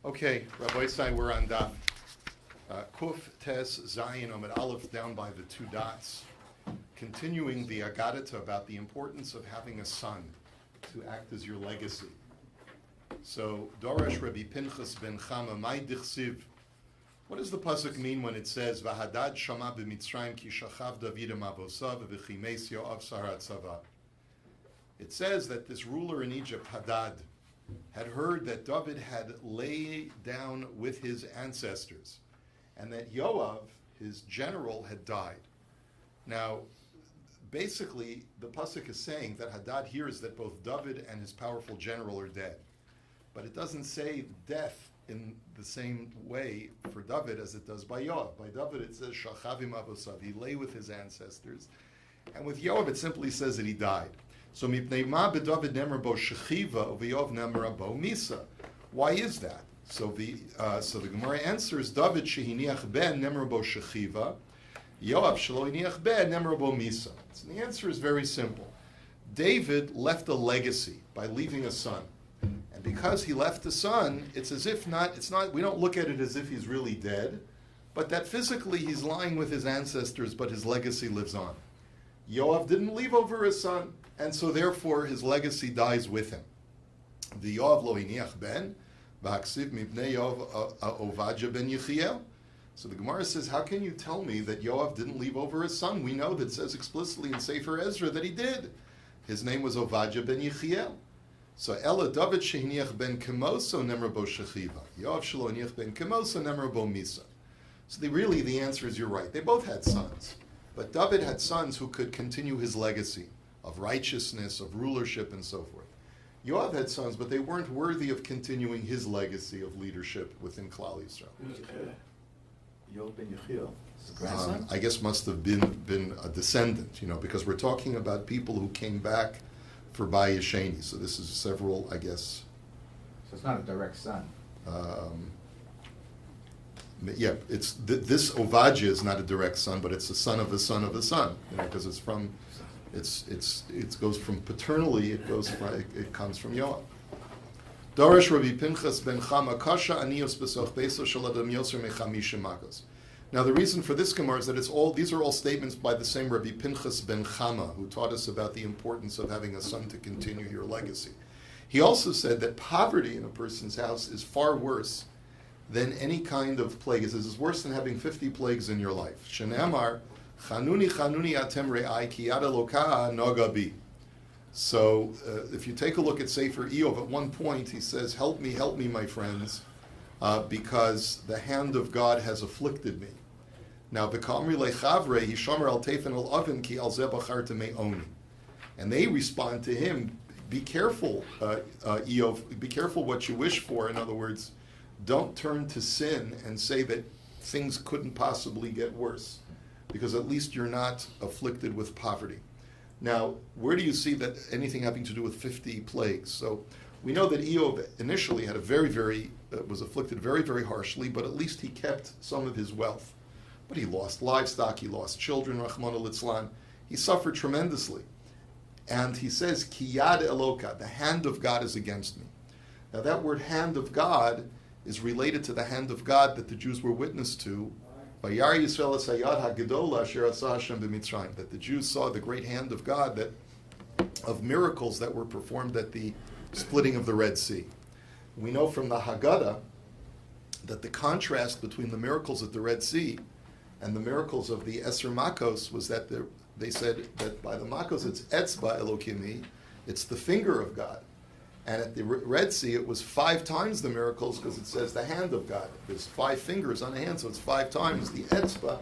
Okay, Rabbi Stein, we're on Daf. Kuf, Tes, Zayin, Omid Aleph, down by the two dots. Continuing the Agadata about the importance of having a son to act as your legacy. So, Doresh Rabbi Pinchas ben Chama, Mai Dichsiv. What does the pasuk mean when it says, Vahadad Shama b'Mitzrayim ki shachav Davidem avosav v'chimes yo'av sarat tzava? It says that this ruler in Egypt, Hadad, had heard that David had laid down with his ancestors, and that Yoav, his general, had died. Now, basically, the pasuk is saying that Hadad hears that both David and his powerful general are dead. But it doesn't say death in the same way for David as it does by Yoav. By David it says, Shachavim avosav, he lay with his ancestors. And with Yoav it simply says that he died. So mipnei ma b'David nemer bo shechiva u'v'Yoav nemer bo misa. Why is that? So the Gemara answers, David shehiniach ben nemer bo shechiva, Yoav shelo hiniach ben nemer bo misa. So the answer is very simple. David left a legacy by leaving a son. And because he left a son, it's as if we don't look at it as if he's really dead, but that physically he's lying with his ancestors, but his legacy lives on. Yoav didn't leave over his son, and so therefore his legacy dies with him. The Yoav lo hiniach ben, v'haksiv mipnei Yoav Ovadia ben Yechiel. So the Gemara says, how can you tell me that Yoav didn't leave over his son? We know that it says explicitly in Sefer Ezra that he did. His name was Ovadia ben Yechiel. So Ella David shehiniach ben Kemoso nemer bo shechiva. Yoav shelo hiniach ben Kemoso nemer bo misa. So the answer is you're right. They both had sons. But David had sons who could continue his legacy of righteousness, of rulership, and so forth. Yoav had sons, but they weren't worthy of continuing his legacy of leadership within Klal Yisrael. Yoav ben Yechiel, his grandson? I guess must have been a descendant, because we're talking about people who came back for Bayis Sheni. So this is several, I guess. So it's not a direct son. Yeah, it's this Ovadia is not a direct son, but it's a son of a son of a son, because it goes from paternally. It comes from Yoav. Darash Rabbi Pinchas ben Chama Kasha Anios Besoch Beso Shaladam Yoser Mechamisha Magos. Now the reason for this Gemara is that these are all statements by the same Rabbi Pinchas ben Chama, who taught us about the importance of having a son to continue your legacy. He also said that poverty in a person's house is far worse than any kind of plague. It is worse than having 50 plagues in your life. Shenamar, Chanuni Chanuni Atem Re'ai Ki Yad Eloka Noga Bi. So if you take a look at Sefer Eov, at one point he says, help me, my friends, because the hand of God has afflicted me. Now, B'kamri Lechavre, Hishomer Al Tefen Al Oven Ki Al Zebacharta Me'oni. And they respond to him, be careful, Eov, be careful what you wish for. In other words, don't turn to sin and say that things couldn't possibly get worse, because at least you're not afflicted with poverty. Now, where do you see that anything having to do with 50 plagues? So we know that Eov initially had was afflicted very, very harshly, but at least he kept some of his wealth. But he lost livestock, he lost children, Rachmana litzlan. He suffered tremendously. And he says, Ki yad Eloka, the hand of God is against me. Now that word hand of God is related to the hand of God that the Jews were witness to, Vayar Yisrael Asayad HaGedola Asher Asa Hashem b'Mitzrayim, that the Jews saw the great hand of God of miracles that were performed at the splitting of the Red Sea. We know from the Haggadah that the contrast between the miracles at the Red Sea and the miracles of the Eser Makos was that they said that by the Makos it's Etzba Elokimi, it's the finger of God. And at the Red Sea, it was 5 times the miracles, because it says the hand of God. There's 5 fingers on the hand, so it's 5 times the etzba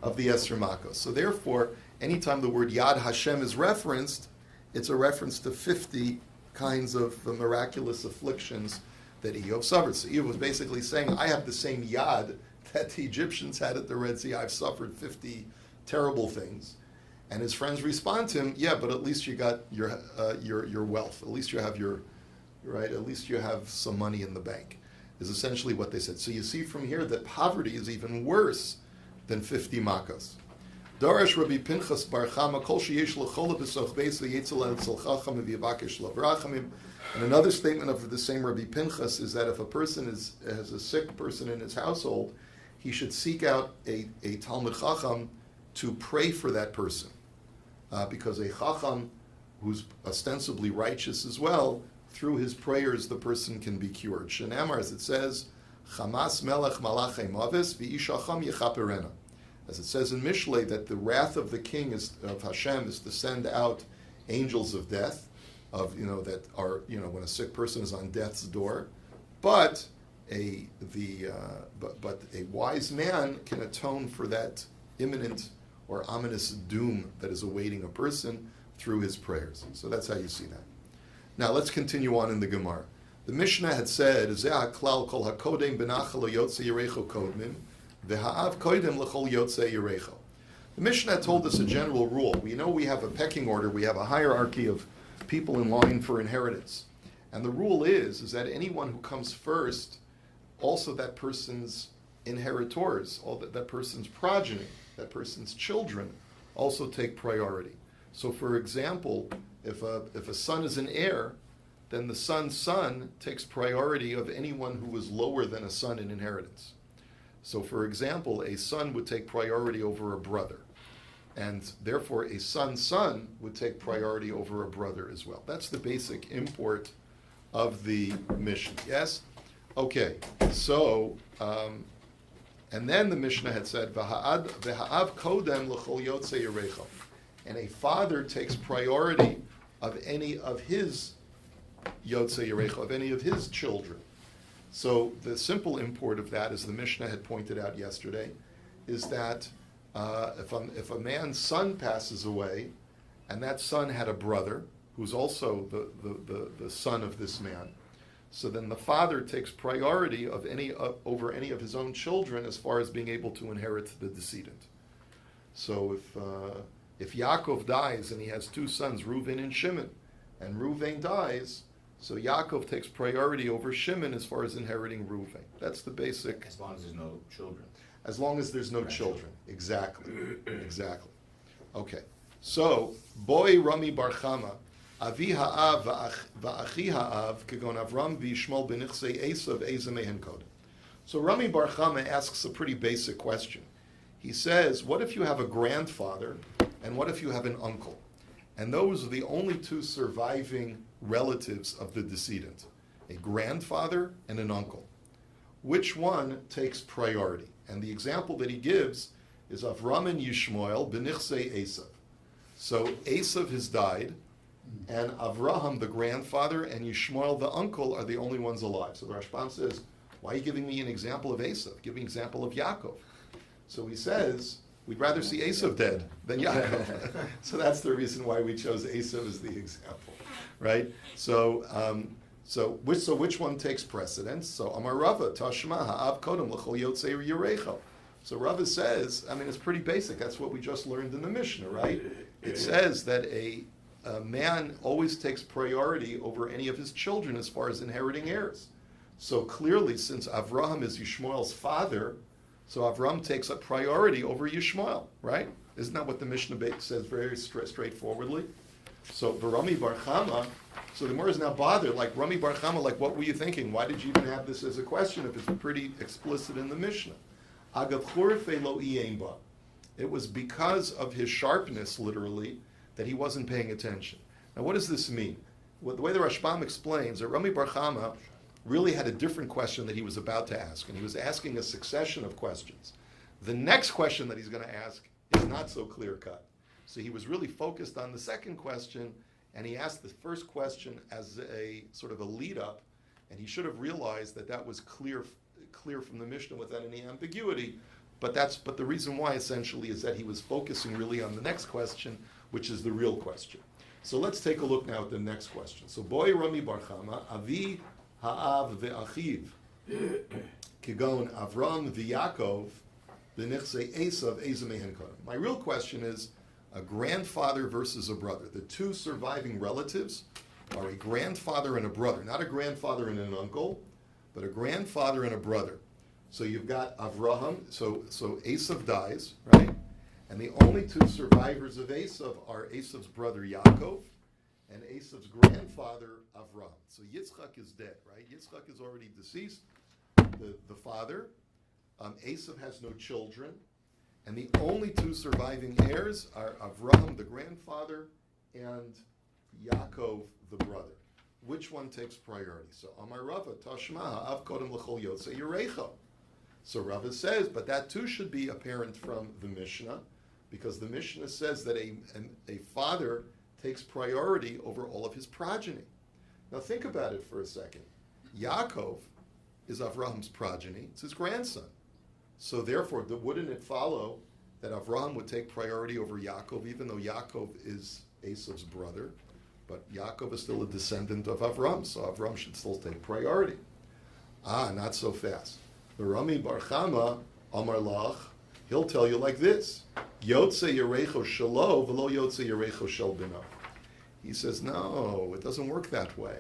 of the Eser Makos. So therefore, anytime the word Yad Hashem is referenced, it's a reference to 50 kinds of miraculous afflictions that Eov suffered. So Eov was basically saying, I have the same Yad that the Egyptians had at the Red Sea. I've suffered 50 terrible things. And his friends respond to him, yeah, but at least you got your wealth. At least you have at least you have some money in the bank, is essentially what they said. So you see from here that poverty is even worse than 50 makos. Darash Rabbi Pinchas bar Chama kol sheyesh l'chol b'soch beis v'yetzel el tzol chacham v'yivakesh lo v'rachamim. And another statement of the same Rabbi Pinchas is that if a person has a sick person in his household, he should seek out a Talmud Chacham to pray for that person. Because a Chacham who's ostensibly righteous as well, through his prayers the person can be cured. Shenamar, as it says, Chamas melech malachei mavis v'ishacham yechaperena. As it says in Mishlei, that the wrath of the king of Hashem is to send out angels of death, that are when a sick person is on death's door, but a wise man can atone for that imminent or ominous doom that is awaiting a person through his prayers. So that's how you see that. Now let's continue on in the Gemara. The Mishnah had said, "Zeh haklal kol hakodem benachal lo yotze yerecho kodmim, v'ha'av kodem l'chol yotze yerecho." The Mishnah told us a general rule. We know we have a pecking order. We have a hierarchy of people in line for inheritance. And the rule is that anyone who comes first, also that person's inheritors, all that person's progeny, that person's children, also take priority. So for example, if a son is an heir, then the son's son takes priority of anyone who is lower than a son in inheritance. So for example, a son would take priority over a brother. And therefore, a son's son would take priority over a brother as well. That's the basic import of the Mishnah. Yes? Okay. So, and then the Mishnah had said, "V'ha'av kodem l'chol yotze yerecho," and a father takes priority of any of his yotze yerecho, of any of his children. So the simple import of that, as the Mishnah had pointed out yesterday, is that if a man's son passes away, and that son had a brother who's also the son of this man, so then the father takes priority of over any of his own children as far as being able to inherit the decedent. So if Yaakov dies and he has two sons, Reuven and Shimon, and Reuven dies, so Yaakov takes priority over Shimon as far as inheriting Reuven. That's the basic. As long as there's no children. As long as there's no children. Exactly. Okay. So, boy Rami bar Chama, avi ha'av va'achi ha'av, kegon Avram v'Yishmael b'nichsei Esav eze mehen kodem. So Rami bar Chama asks a pretty basic question. He says, what if you have a grandfather, and what if you have an uncle? And those are the only two surviving relatives of the decedent, a grandfather and an uncle. Which one takes priority? And the example that he gives is Avram and Yishmael b'nichsei Esav. So Esav has died, and Avraham, the grandfather, and Yishmael, the uncle, are the only ones alive. So the Rashbam says, why are you giving me an example of Esav? Give me an example of Yaakov. So he says, we'd rather see Esav dead than Yaakov. So that's the reason why we chose Esav as the example, right? So which one takes precedence? So Amar Rava, Tashma ha'av kodem l'chol yotzei yerecho. So Rava says, it's pretty basic. That's what we just learned in the Mishnah, right? It says that a man always takes priority over any of his children as far as inheriting heirs. So clearly, since Avraham is Yishmael's father, so Avram takes a priority over Yishmael, right? Isn't that what the Mishnah says very straightforwardly? So Rami bar Chama, so the Gemara is now bothered, like Rami bar Chama, like what were you thinking? Why did you even have this as a question if it's pretty explicit in the Mishnah? Agav churfe lo iyem ba. It was because of his sharpness, literally, that he wasn't paying attention. Now what does this mean? Well, the way the Rashbam explains, that Rami bar Chama really had a different question that he was about to ask, and he was asking a succession of questions. The next question that he's going to ask is not so clear-cut. So he was really focused on the second question, and he asked the first question as a sort of a lead-up, and he should have realized that that was clear from the Mishnah without any ambiguity. But the reason why essentially is that he was focusing really on the next question, which is the real question. So let's take a look now at the next question. So boy Rami bar Chama, avi ha'av ve'achiv, kigon Avram v'Yakov, b'nichsei Esav eze mehen kodem. My real question is a grandfather versus a brother. The two surviving relatives are a grandfather and a brother, not a grandfather and an uncle, but a grandfather and a brother. So you've got Avraham, so Esav dies, right? And the only two survivors of Esav are Esav's brother Yaakov and Esav's grandfather Avraham. So Yitzchak is dead, right? Yitzchak is already deceased, the father. Esav has no children. And the only two surviving heirs are Avraham, the grandfather, and Yaakov, the brother. Which one takes priority? So Amar Rava, Tashma ha'av kodem l'chol yotzei yerecho. So Rava says, but that too should be apparent from the Mishnah, because the Mishnah says that a father takes priority over all of his progeny. Now think about it for a second. Yaakov is Avraham's progeny, it's his grandson. So therefore, wouldn't it follow that Avraham would take priority over Yaakov, even though Yaakov is Esav's brother? But Yaakov is still a descendant of Avraham, so Avraham should still take priority. Not so fast. The Rami Bar Chama, Amar Lach, he'll tell you like this: Yotze Yerecho Shelo v'lo Yotze Yerecho Shel Bino. He says, no, it doesn't work that way.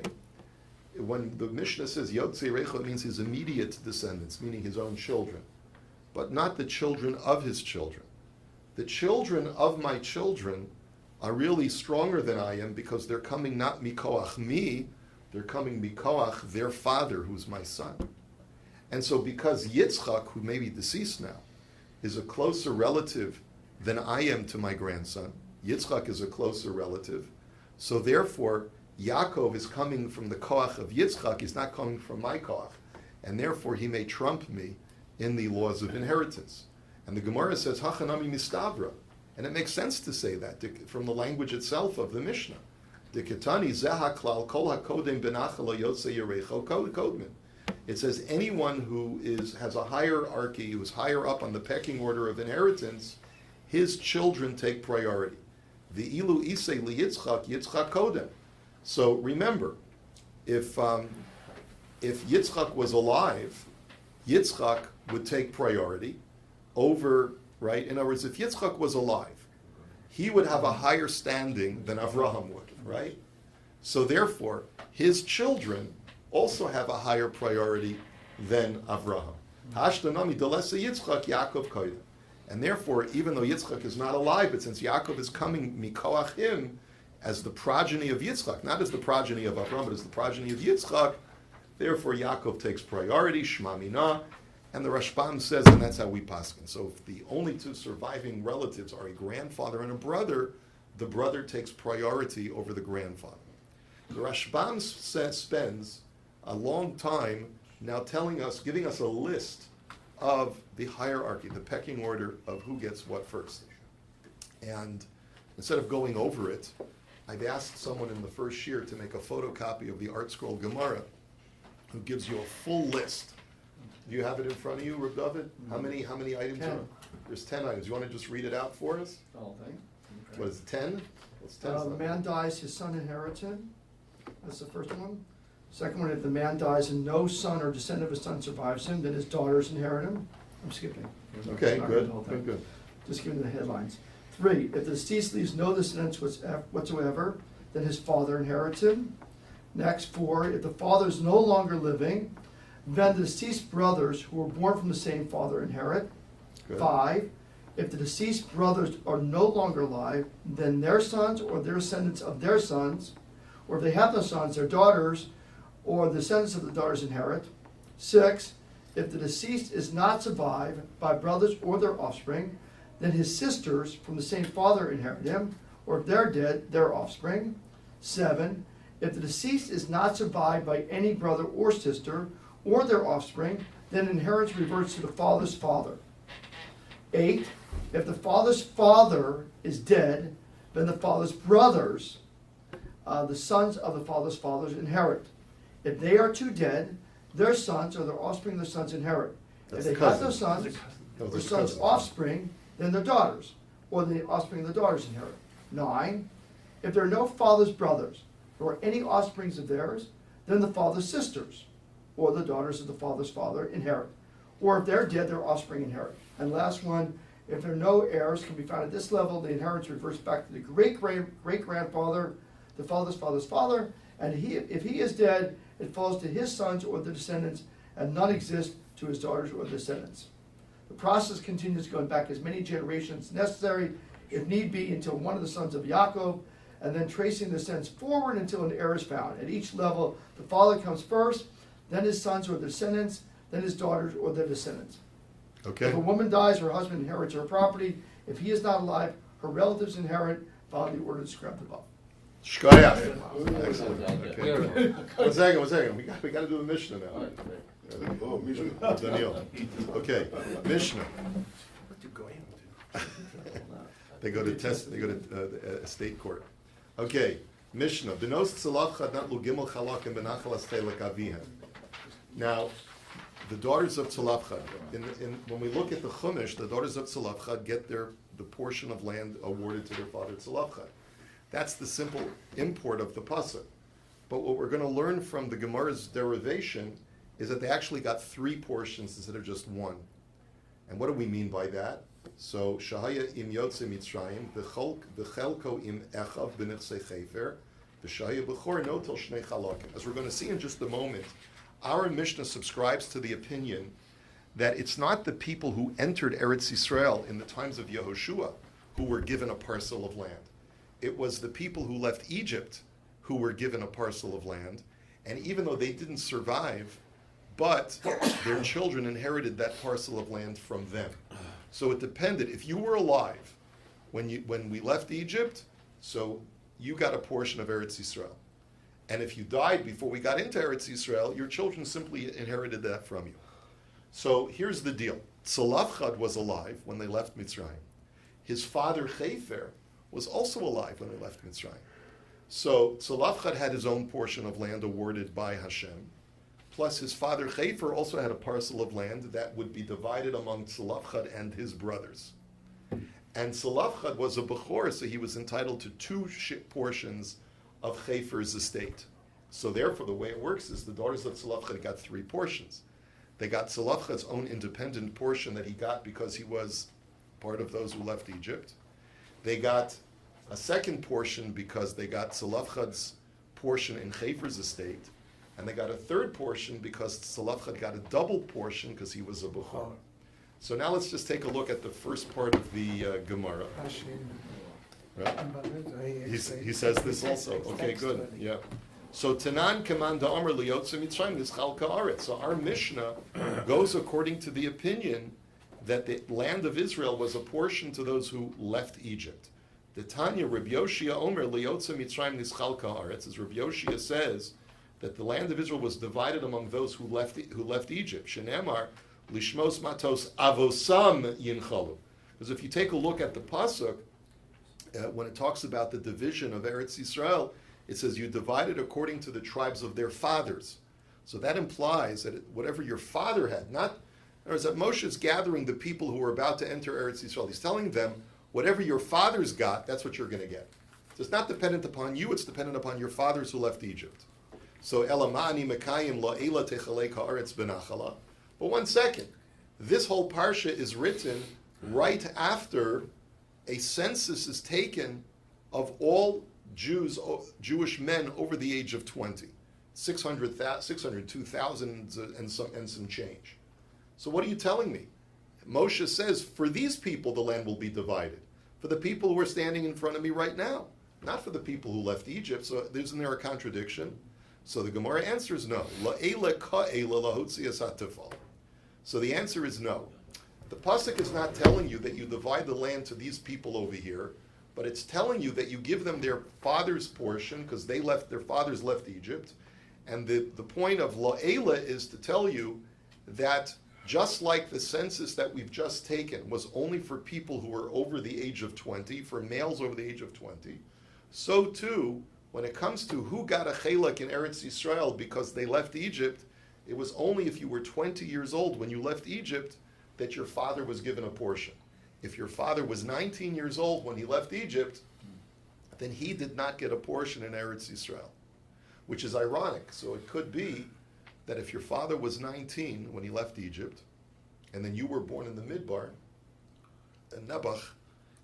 When the Mishnah says Yotze Yerecho, it means his immediate descendants, meaning his own children, but not the children of his children. The children of my children are really stronger than I am because they're coming not mikoach me, they're coming mikoach their father, who's my son. And so because Yitzchak, who may be deceased now, is a closer relative than I am to my grandson, Yitzchak is a closer relative, so therefore Yaakov is coming from the koach of Yitzchak, he's not coming from my koach, and therefore he may trump me in the laws of inheritance. And the Gemara says, Hachanami mistavra. And it makes sense to say that from the language itself of the Mishnah. Diketani zeha klal kol hakodem benachal yotze yerecho kodmin. It says anyone who has a hierarchy, who is higher up on the pecking order of inheritance, his children take priority. The ilu isei li Yitzchak, Yitzchak kodem. So remember, if Yitzchak was alive, Yitzchak would take priority over, right? In other words, if Yitzchak was alive, he would have a higher standing than Avraham would, right? So therefore, his children also have a higher priority than Avraham. Hashtanami delesa Yitzchak, Yaakov koydem. And therefore, even though Yitzchak is not alive, but since Yaakov is coming mikoach him as the progeny of Yitzchak, not as the progeny of Avraham, but as the progeny of Yitzchak, therefore Yaakov takes priority, Shma Mina, and the Rashbam says, and that's how we paskin. So if the only two surviving relatives are a grandfather and a brother, the brother takes priority over the grandfather. The Rashbam spends a long time now giving us a list of the hierarchy, the pecking order of who gets what first. And instead of going over it, I've asked someone in the first year to make a photocopy of the Art Scroll Gemara, who gives you a full list. Do you have it in front of you, Reb David? How many items 10. are? There's 10 items. You want to just read it out for us? The whole thing. What is it, 10? What's 10? The man dies, his son inherited. That's the first one. Second one, if the man dies and no son or descendant of his son survives him, then his daughters inherit him. I'm skipping. Okay, Sorry, good, the whole thing. good. Just giving the headlines. 3, if the deceased leaves no descendants whatsoever, then his father inherits him. Next, 4, if the father is no longer living, then the deceased brothers who were born from the same father inherit. Good. 5, if the deceased brothers are no longer alive, then their sons or their descendants of their sons, or if they have no sons, their daughters or the descendants of the daughters inherit. 6, if the deceased is not survived by brothers or their offspring, then his sisters from the same father inherit him, or if they're dead, their offspring. 7, if the deceased is not survived by any brother or sister or their offspring, then inheritance reverts to the father's father. 8, if the father's father is dead, then the father's brothers, the sons of the father's fathers, inherit. If they are too dead, their sons or their offspring, their sons inherit. That's if they the have no cousin. sons, Those their are sons' cousins. offspring, then their daughters, or the offspring of the daughters inherit. 9, if there are no father's brothers, nor any offsprings of theirs, then the father's sisters, or the daughters of the father's father, inherit. Or if they're dead, their offspring inherit. And last one, if there are no heirs can be found at this level, the inheritance reverts back to the great-grandfather, the father's father's father, and if he is dead, it falls to his sons or the descendants, and none exist to his daughters or descendants. The process continues going back as many generations necessary, if need be, until one of the sons of Yaakov, and then tracing the descents forward until an heir is found. At each level, the father comes first, then his sons or descendants, then his daughters or their descendants. Okay. If a woman dies, her husband inherits her property. If he is not alive, her relatives inherit, following the order described above. Shkoyach. Excellent. Okay. One second. We got to do the Mishnah now. Oh, Mishnah. Daniel. Okay, Mishnah. What you going to? They go to state court. Okay, Mishnah. Benos tzelavchad natlu gimel chalak and benachal astelek avihem. Now, the daughters of Tzalafchad, when we look at the Chumash, the daughters of Tzalafchad get the portion of land awarded to their father Tzalafchad. That's the simple import of the pasuk. But what we're going to learn from the Gemara's derivation is that they actually got 3 portions instead of just 1. And what do we mean by that? So, Shahaya im Yotze Mitzrayim, v'chelko im Echav b'nechsei Chefer, v'Shahaya b'chor notel shnei chalakim. As we're going to see in just a moment, our Mishnah subscribes to the opinion that it's not the people who entered Eretz Yisrael in the times of Yehoshua who were given a parcel of land. It was the people who left Egypt who were given a parcel of land, and even though they didn't survive, but their children inherited that parcel of land from them. So it depended. If you were alive when we left Egypt, so you got a portion of Eretz Yisrael. And if you died before we got into Eretz Yisrael, your children simply inherited that from you. So here's the deal. Tzalafchad was alive when they left Mitzrayim. His father Chefer was also alive when they left Mitzrayim. So Tzalafchad had his own portion of land awarded by Hashem. Plus his father Chefer also had a parcel of land that would be divided among Tzalafchad and his brothers. And Tzalafchad was a Bechor, so he was entitled to 2 portions of Chefer's estate. So therefore, the way it works is the daughters of Tzalafchad got 3 portions. They got Tzalafchad's own independent portion that he got because he was part of those who left Egypt. They got a second portion because they got Tzalafchad's portion in Chefer's estate. And they got a third portion because Tzalafchad got a double portion because he was a Bechor. So now let's just take a look at the first part of the Gemara. Right? He says this also. Okay, good. Yeah. So Tanan Kaman Da'amar Liyotze Mitzrayim Nischal Ka'aretz. So our Mishnah goes according to the opinion that the land of Israel was a portion to those who left Egypt. The Tanya Rabbi Yoshia Omer Liyotze Mitzrayim Nischal Ka'aretz, as Rabbi Yoshia says, that the land of Israel was divided among those who left Egypt. Shenemar Lishmos Matos Avosam Yinchalu. Because if you take a look at the pasuk, when it talks about the division of Eretz Yisrael, it says you divided according to the tribes of their fathers. So that implies that whatever your father had, in other words, that Moshe is gathering the people who are about to enter Eretz Yisrael. He's telling them, whatever your fathers got, that's what you're going to get. So it's not dependent upon you, it's dependent upon your fathers who left Egypt. So Elamani Mekayim La'ela Techalei Ka'aretz Benachala. But one second, this whole parsha is written right after a census is taken of all Jewish men over the age of 20, 602,000 and some change. So what are you telling me? Moshe says, for these people the land will be divided. For the people who are standing in front of me right now, not for the people who left Egypt. So isn't there a contradiction? So the Gemara answers no. So the answer is no. The pasuk is not telling you that you divide the land to these people over here, but it's telling you that you give them their father's portion because their fathers left Egypt. And the point of la'ela is to tell you that just like the census that we've just taken was only for people who were over the age of 20, for males over the age of 20, so too, when it comes to who got a chelak in Eretz Yisrael because they left Egypt, it was only if you were 20 years old when you left Egypt that your father was given a portion. If your father was 19 years old when he left Egypt, then he did not get a portion in Eretz Yisrael, which is ironic. So it could be that if your father was 19 when he left Egypt, and then you were born in the Midbar, and Nebuch,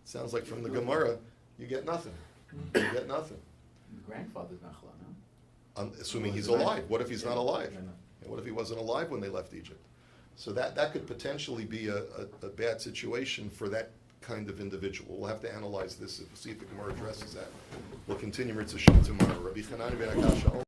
sounds like from the Gemara, you get nothing. You get nothing. The grandfather's Nachla, no? Assuming he's alive. What if he's not alive? What if he wasn't alive when they left Egypt? So that could potentially be a bad situation for that kind of individual. We'll have to analyze this, see if the Gemara addresses that. We'll continue Mitzvah tomorrow. Rabbi Chanani ben Akasha.